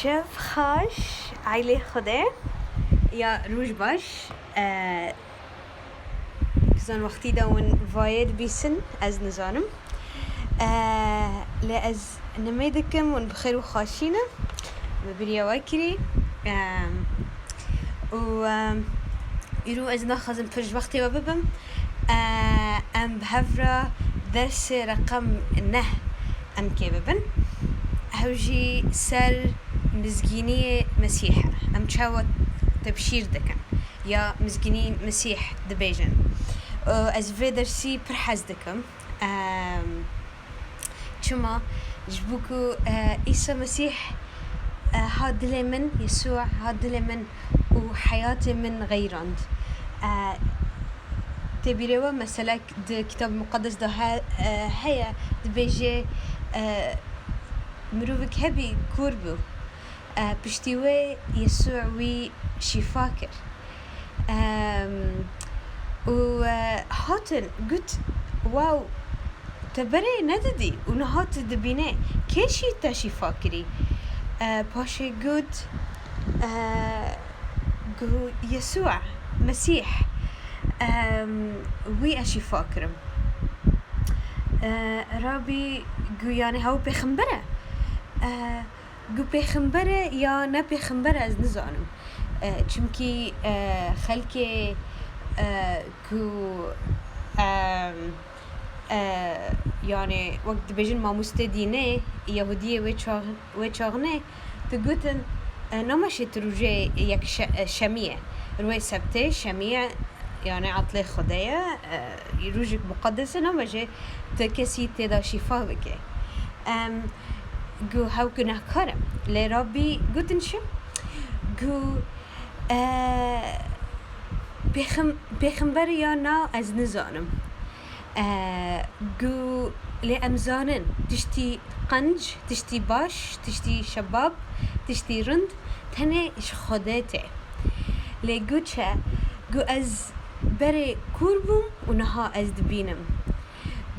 شف خاش عيلي خده يا روج باش كزان وقتی داون واید بیسن از نزانم لأز نميدكم ون بخير وخاشينا ببريا واكري و يرو از ناخذن فرج وقتي وببم ام بهفرا درس رقم نه ام كيببن هوجي سر مزجيني مسيحة ام تشاوت تبشير دكن يا مزجيني مسيح دبيجن از في درسي برحز دكم شما جبوكو عيسى مسيح هاد لي من يسوع هاد لي من وحياتي من غيرند تبيروا مثلا كتاب مقدس ده هي دبيجي مروفك هبي كوربو بشتوي يسوع وي شفاكر وهاتن قلت واو تبري نددي ونهات دبينه كيشي تاشي فاكري باشي قلت يسوع مسيح وي اشي فاكرم رابي قو يعني هاو بيخنبره قو بيخنبره يا نا بيخنبره از نزانم چمكي خلكي كو يعني وقت بيجن ما مستدينه يهودية ويتشاغنه تقولن نمشي تروجي يك شمية روي سبتة شمية يعني عطلي خدايا يروجك مقدسة نمشي تكسي تدا شفا بك قو هاو كنا كرم لربي قلتن شو قو بيخنبر يا نا از نزانم قو لأمزانن تشتي قنج تشتي باش تشتي شباب تشتي رند تنه إش خداته لقوتشا قو از بري كوربوم ونها از دبينم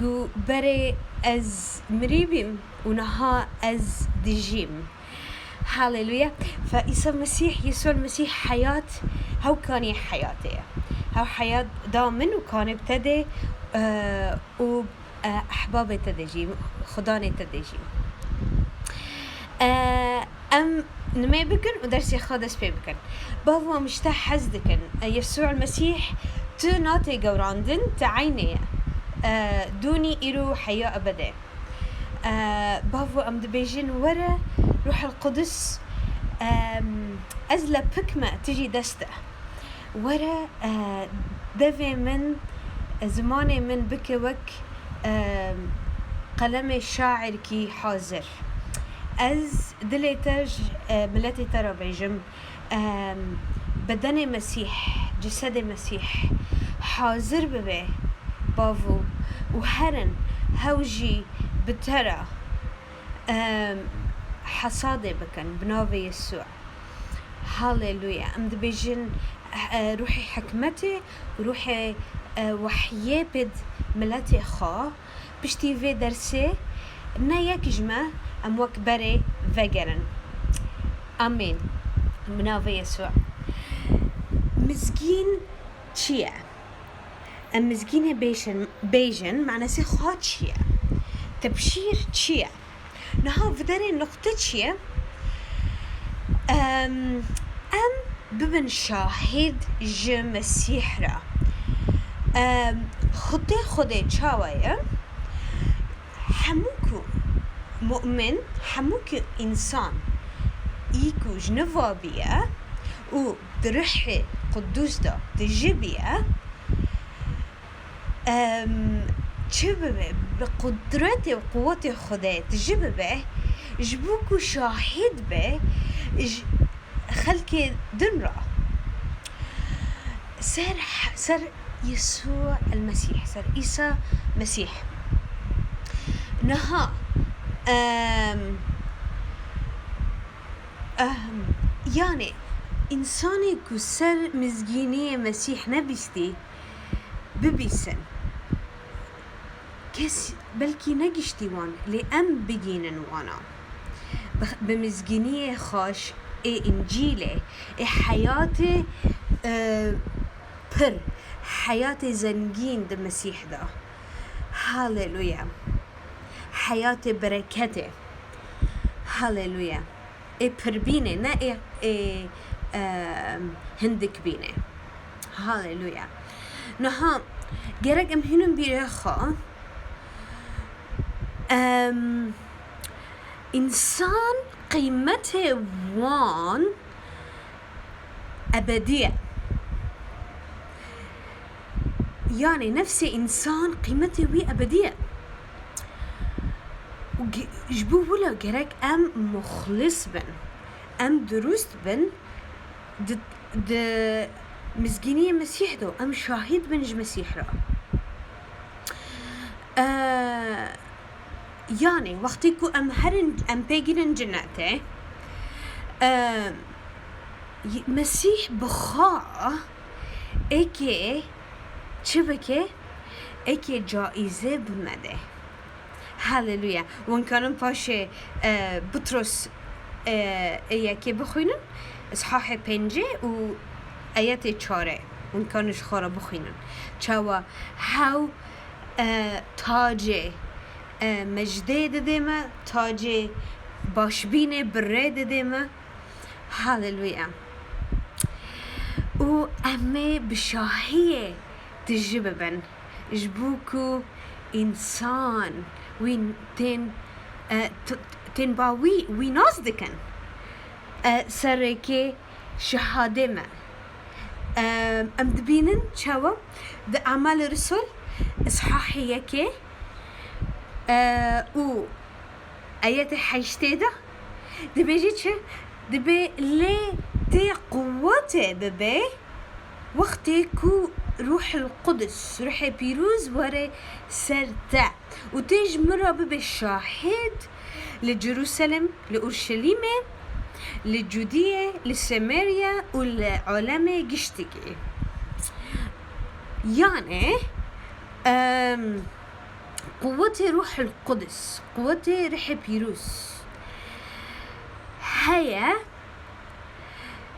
قو بري از مريبيم ونها از دجيم هاليلويا فإيسا المسيح يسوع المسيح حياة هاو كان حياته هاو حياة دامن وكان ابتدى وأحبابي تدجي خداني تدجي أم نمي بكن ودرسي خادس بي بكن بابا مشتاح حزدكن يسوع المسيح تناتي قوراندن تعيني دوني إيرو حياة أبدا بابا أم دبيجين ورا روح القدس أزلة بكمة تجي دسته ورا دفي من زماني من بكوك قلم الشاعر كي حاضر از دليتاج ملتي ترى بيجم بدن مسيح جسد مسيح حاضر ببه بافو وهرن هوجي بترى حصادي بكن بنوفي يسوع هاليلويا ام دبيجن روحي حكمتي وروحي وحيي بد ملتي خا بشتي في درسي نايك جمع ام وكبري فجرن امين بنوفي يسوع مزجين تشيا ام مزجين بيجن معنى سي خا تشيا تبشير تشيا نها فدري نقطة تشيا ام ببن شاهد جو مسيح را خدي تشاوية حموكو مؤمن حموكو إنسان إيكو جنوابية و درحي قدوس دا تجيبية تجيبه بقدرته وقوته خدي تجيبه جبوكو شاهد به خلكي دنرا سر يسوع المسيح سر عيسى مسيح نها يعني إنساني كو سر مزجيني مسيح نبستي ببسن كس بلكي نجشتي وان لأم بجينن وانا بمزگینی خوش انجیله حیات پر حیات زنگین در مسیح دا هاللویا حیات برکته هاللویا پر بینه نه هندک بینه هاللویا نها گرگ ام هنون بیره خواه إنسان قيمته وان أبدية يعني نفس إنسان قيمته وي أبدية جبو ولا جرك أم مخلص بن أم درست بن د مزجينية مسيح دو أم شاهد بنج مسيح را يعني وقتيكو أم هرن أم بيجين جناته مسيح بخاء اكي شبكة اكي جائزة بمده هاللويا وان كانوا باشي بطرس اياكي بخوينن اصحاح 5 و آيات 4 وان كانوا شخارا بخوينن چاوا هاو تاجه مجده دديما تاج باشبينه بره دديما هاللويا و امي بشاهية تجببن جبوكو انسان وين تنباوي ويناس دكن سركي شهاده ما ام دبينن شاوا د اعمال الرسل اصحاحي يكي و آيات حيشتيدا دبي جيتش دبي لي تي قوته ببي وقتي كو روح القدس روح بيروز وري سرتا وتيج مرة ببي شاهد لجيروسلم لأورشليم للجودية للسامريا والعالم قشتكي يعني قوتي روح القدس قوتي روح بيروس هيا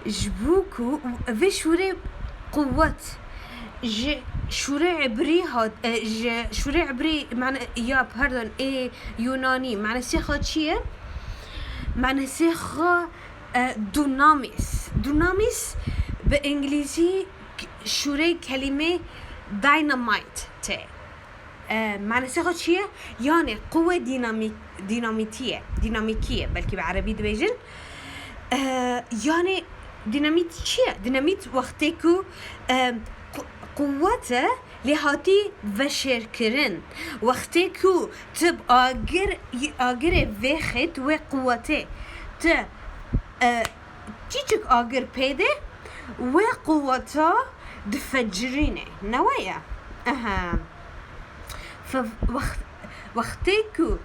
جبوكو في شوري قوت شوري عبري هاد شوري عبري معنى يا باردون يوناني معنى سيخة شيء معنى سيخة دوناميس بإنجليزي شوري كلمة داينامايت تي معنى سيخة شيء يعني قوة ديناميكية بلكي بعربي دبيجن يعني ديناميت شيء ديناميت وقتكو قوته لهاتي وشر كرن وقتكو تب آگر وخت و قوته تيجك آگر پیده و قوته دفجرينه نوايا وقتكو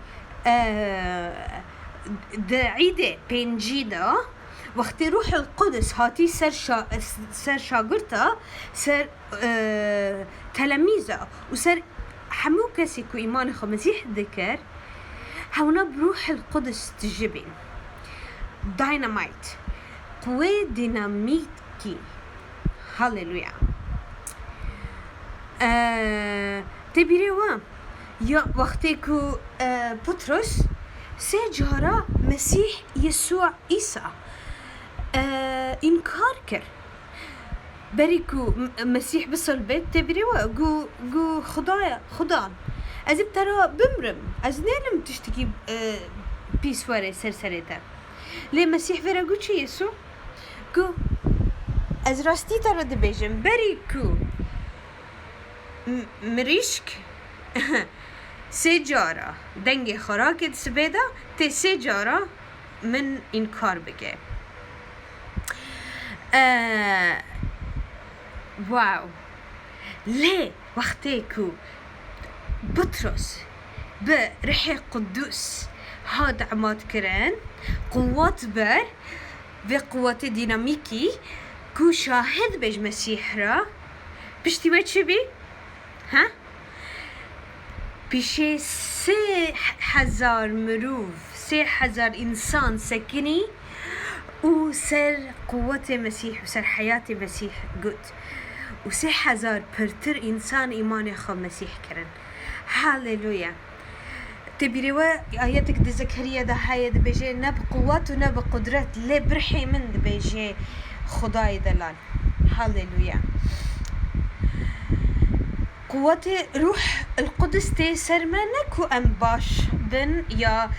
دعيده بنجيدا وقت روح القدس هاتي سر شاگرتا سر تلاميذه وسر حمو كسي كو إيمان خو مسيح ذكر هونا بروح القدس تجبين داينامايت قوة ديناميكي هاللويا تبيروا يا وقتكو بطرس سجارة مسيح يسوع عيسى إنكار كر بريكو مسيح بصلبت تبريوا جو خدان أزب ترى بمرم أزنينم تشتكي بيسواري سرسريتا ليه مسيح فرا جو شي يسوع جو از راستي ترى دبيجم بريكو مريشك سجارة دنگ خوراكت سبيدا تي سجارة من إنكار بكي واو ليه وقتيكو بطرس بريح قدوس هاد عماد كران قوات بر بقوات ديناميكي كو شاهد بج مسيح را بشتي ما تشبي ها بيشي 3000 مروف 3000 إنسان سكني وسر قوة مسيح وسر حياة مسيح قد و3000 برتر إنسان إيمان خو مسيح كرن. هاليلويا. تبيروا آياتك دي زكريا ده هاي دبيجي نب قوات ونب قدرت لي برحي من دبيجي خداي دلال. هاليلويا. قوة روح القدس تيسر منك وأم باش بن يا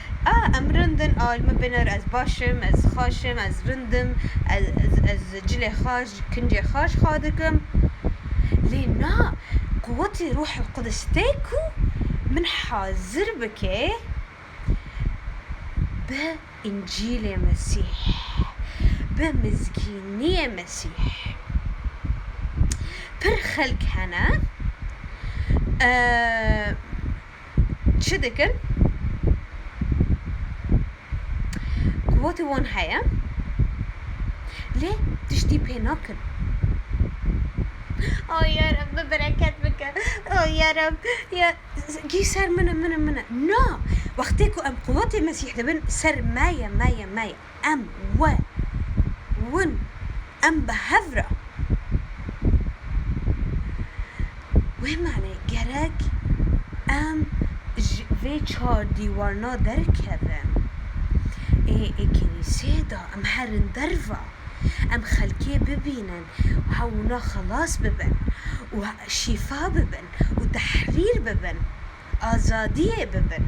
أم رندن ما بنر از باشم از خاشم از رندم از جلي خاش كنجي خاش خادكم لينا قوة روح القدس تيكو من حاضر بكي بإنجيل مسيح بمزجينية مسيح برخلك هنا شدكن قوتي وان هيا ليه تشتي بيناكن يا رب بركات بك يا رب يا جي سر منا نا وقتيكو ام قوتي مسيح دبن سر مايا ام ون ام بهفرة ومعنى جراك ام في چار دیوارنا درکبن کنیسه دا ام هرن دروا ام خلقی ببینن و هونا خلاص ببن و شفا ببن و تحریر ببن آزادیه ببن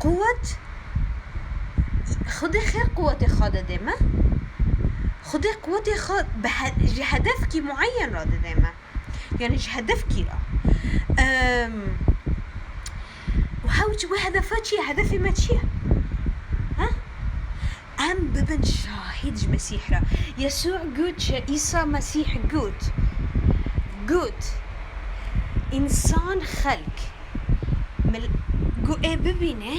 قوة خدي خير قوة خادة ديما خدي قوتي خاد بهدفك معين راد ديما يعني هدفك لا وهاوج وهدفاتي هدفي ما تشي ها ام ببن شاهد مسيح را يسوع قد عيسى مسيح قد انسان خلق مل قو ببينه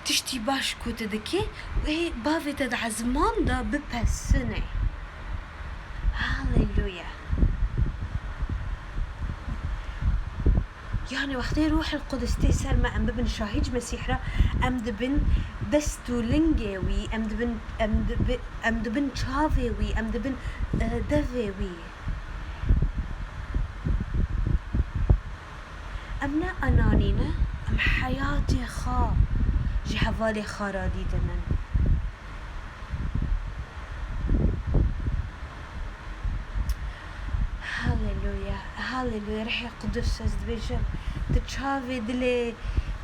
تشتي باش كوت دكي وإيه بافي تدعزمان دا ببسنة. هاليلويا. يعني وقتي روح القدس تيسر ما أم ببن شاهج مسيح را أم دبن دستو لنجوي أم دبن شافوي أم دبن دفوي أم نا أنانينا أم حياتي خا جهوالي خارادي دنن هاليلويا رح قدس از دبيجم تتشافي دلي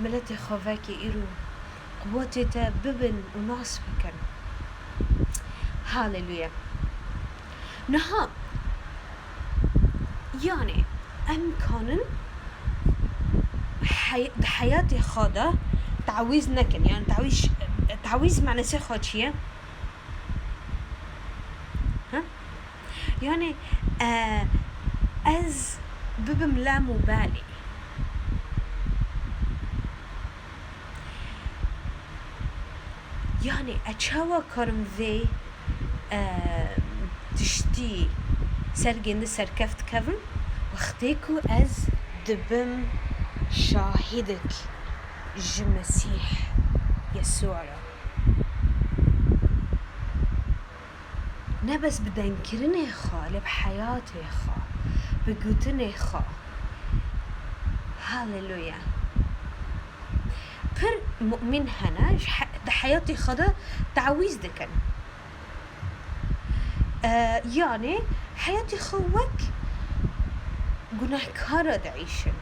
ملتي خوفاكي إيرو قوتي تببن وناس بكن هاليلويا نها يعني أم كانن حياتي خاضة تعويز نكن يعني تعويز معنى سخوة شيء ها يعني از ببم لا مبالي يعني اتشاوا كرم ذي تشتي سرقين دي سركفت كفن واختيكو از دبم شاهدك جمسيح يسوع نبس بدنكرني خا لبحياتي خا بقوتني خا هاليلويا بر مؤمن هنا حياتي خدا تعويز دكن يعني حياتي خوك جناحكارة تعيشن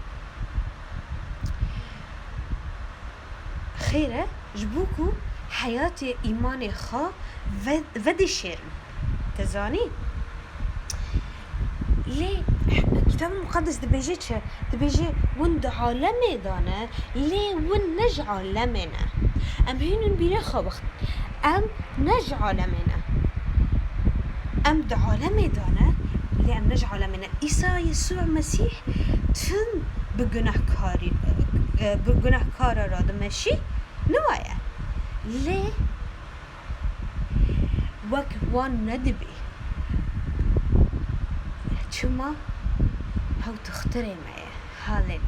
خيرة جبوكو حياتي إيماني خا ودي شيرن تزاني ليه الكتاب المقدس دبيجي وند عالمي دانا ليه ون نج عالمنا أم هينن بيرخا وقت أم نج عالمنا أم د عالمي دانا ليه أم نج عالمنا عيسى يسوع مسيح تم بجناح كارا راد ماشي نوايا ليه وك وان ندبي چما هاو تختره معي هالين